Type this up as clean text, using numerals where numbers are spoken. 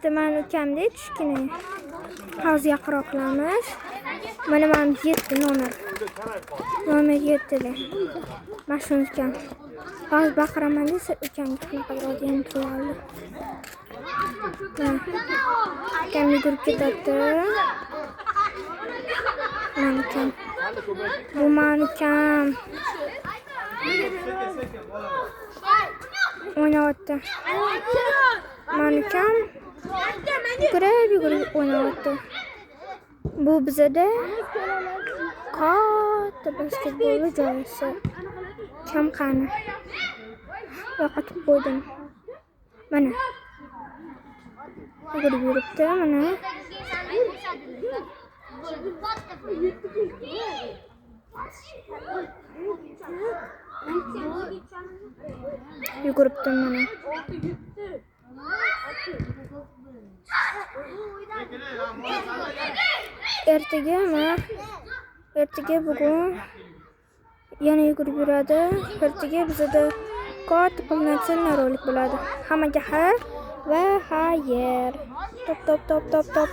Endi mani ukamdek kichkina. Hozir yaqinroqlamiz. Mana 7 nomer. Nomer 7da. Mashhur ukam. Hozir baqiraman desa ukamga qanaqadir odam qiladi. Ukam yugurib ketadi. Mani ukam. Bu mani ukam. Oynayapti. Mani ukam yugurib oynayapti. Bu bizada katta basketbol joyisi. Kam qani. Yo'qotib qo'ydim. Mana. Yugurib yuribdi, mana. Yuguribdi mana. Ertaga bugun yana yugurib yuradi. Ertaga bizda katta polnoценный rolik bo'ladi. Hammaga xayr va xayr. Top.